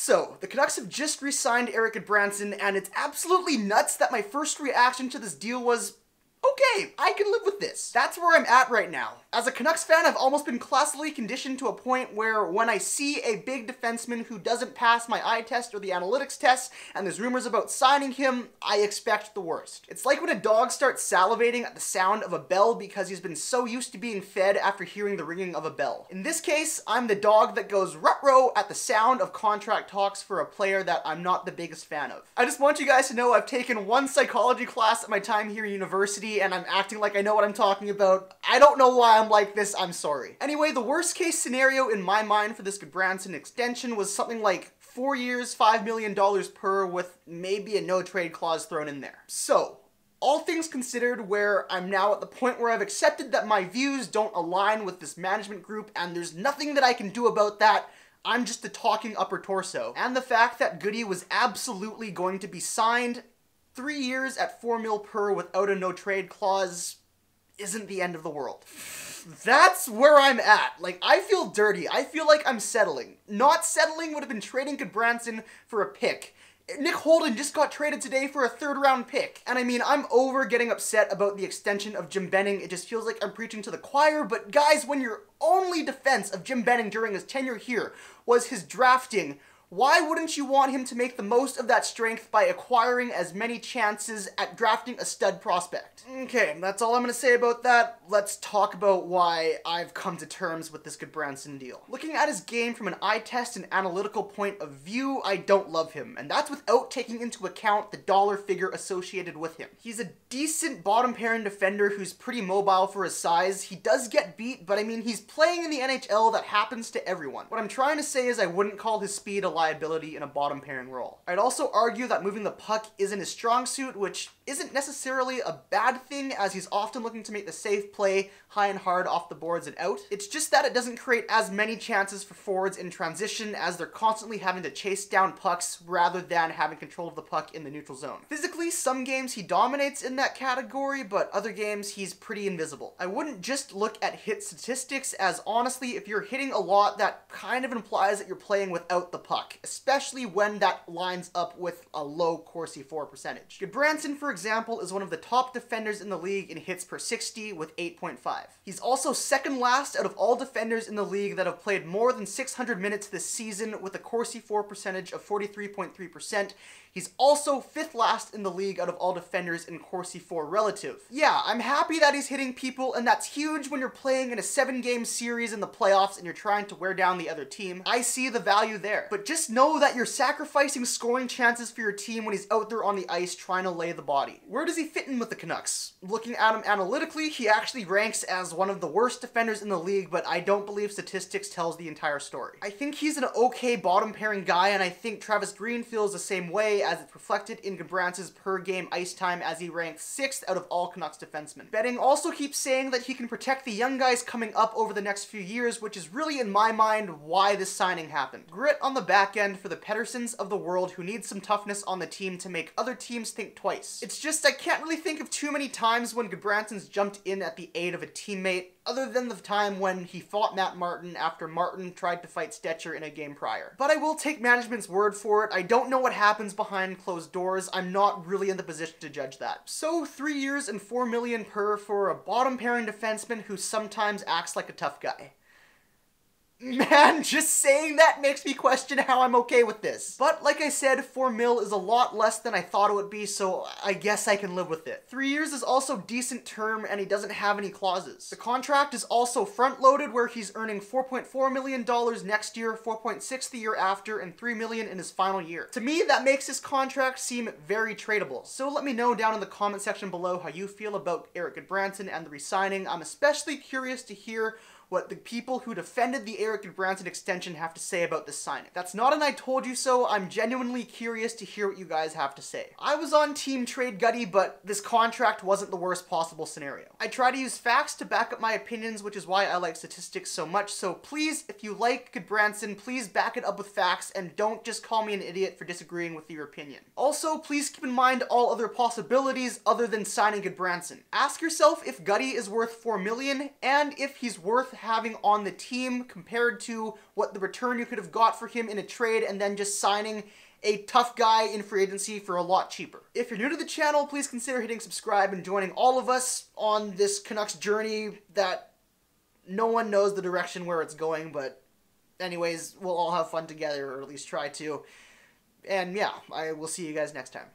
So, the Canucks have just re-signed Erik Gudbranson, and it's absolutely nuts that my first reaction to this deal was, okay, I can live with this. That's where I'm at right now. As a Canucks fan, I've almost been classically conditioned to a point where when I see a big defenseman who doesn't pass my eye test or the analytics test, and there's rumors about signing him, I expect the worst. It's like when a dog starts salivating at the sound of a bell because he's been so used to being fed after hearing the ringing of a bell. In this case, I'm the dog that goes ruh-roh at the sound of contract talks for a player that I'm not the biggest fan of. I just want you guys to know I've taken one psychology class at my time here at university, and I'm acting like I know what I'm talking about. I don't know why I'm like this, I'm sorry. Anyway, the worst case scenario in my mind for this Gudbranson extension was something like 4 years, $5 million per, with maybe a no trade clause thrown in there. So, all things considered, where I'm now at the point where I've accepted that my views don't align with this management group and there's nothing that I can do about that, I'm just a talking upper torso. And the fact that Goody was absolutely going to be signed 3 years at $4 million per without a no trade clause isn't the end of the world. That's where I'm at. Like, I feel dirty. I feel like I'm settling. Not settling would have been trading Gudbranson for a pick. Nick Holden just got traded today for a 3rd round pick. And I mean, I'm over getting upset about the extension of Jim Benning. It just feels like I'm preaching to the choir. But guys, when your only defense of Jim Benning during his tenure here was his drafting, why wouldn't you want him to make the most of that strength by acquiring as many chances at drafting a stud prospect? Okay, that's all I'm gonna say about that. Let's talk about why I've come to terms with this Gudbranson deal. Looking at his game from an eye test and analytical point of view, I don't love him, and that's without taking into account the dollar figure associated with him. He's a decent bottom pairing defender who's pretty mobile for his size. He does get beat, but I mean, he's playing in the NHL. That happens to everyone. What I'm trying to say is I wouldn't call his speed a liability in a bottom pairing role. I'd also argue that moving the puck isn't his strong suit, which isn't necessarily a bad thing, as he's often looking to make the safe play high and hard off the boards and out. It's just that it doesn't create as many chances for forwards in transition, as they're constantly having to chase down pucks rather than having control of the puck in the neutral zone. Physically, some games he dominates in that category, but other games he's pretty invisible. I wouldn't just look at hit statistics, as honestly, if you're hitting a lot, that kind of implies that you're playing without the puck, especially when that lines up with a low Corsi for percentage. Gudbranson, for example, is one of the top defenders in the league in hits per 60 with 8.5. He's also second last out of all defenders in the league that have played more than 600 minutes this season with a Corsi for percentage of 43.3%. He's also 5th last in the league out of all defenders in Corsi for relative. Yeah, I'm happy that he's hitting people, and that's huge when you're playing in a 7-game series in the playoffs and you're trying to wear down the other team. I see the value there. But just know that you're sacrificing scoring chances for your team when he's out there on the ice trying to lay the body. Where does he fit in with the Canucks? Looking at him analytically, he actually ranks as one of the worst defenders in the league, but I don't believe statistics tells the entire story. I think he's an okay bottom pairing guy, and I think Travis Green feels the same way, as it's reflected in Gudbranson's per game ice time, as he ranks 6th out of all Canucks defensemen. Betting also keeps saying that he can protect the young guys coming up over the next few years, which is really, in my mind, why this signing happened. Grit on the back end for the Petterssons of the world who need some toughness on the team to make other teams think twice. It's just I can't really think of too many times when Gudbranson's jumped in at the aid of a teammate, other than the time when he fought Matt Martin after Martin tried to fight Stetcher in a game prior. But I will take management's word for it. I don't know what happens behind closed doors. I'm not really in the position to judge that. So 3 years and $4 million per for a bottom pairing defenseman who sometimes acts like a tough guy. Man, just saying that makes me question how I'm okay with this. But like I said, $4 million is a lot less than I thought it would be, so I guess I can live with it. 3 years is also decent term, and he doesn't have any clauses. The contract is also front-loaded, where he's earning $4.4 million next year, $4.6 million the year after, and $3 million in his final year. To me, that makes his contract seem very tradable. So let me know down in the comment section below how you feel about Erik Gudbranson and the re-signing. I'm especially curious to hear what the people who defended the Erik Gudbranson extension have to say about this signing. That's not an I told you so. I'm genuinely curious to hear what you guys have to say. I was on Team Trade Gutty, but this contract wasn't the worst possible scenario. I try to use facts to back up my opinions, which is why I like statistics so much. So please, if you like Gudbranson, please back it up with facts and don't just call me an idiot for disagreeing with your opinion. Also, please keep in mind all other possibilities other than signing Gudbranson. Ask yourself if Gutty is worth $4 million and if he's worth having on the team compared to what the return you could have got for him in a trade and then just signing a tough guy in free agency for a lot cheaper. If you're new to the channel, please consider hitting subscribe and joining all of us on this Canucks journey that no one knows the direction where it's going, but anyways, we'll all have fun together, or at least try to. And yeah, I will see you guys next time.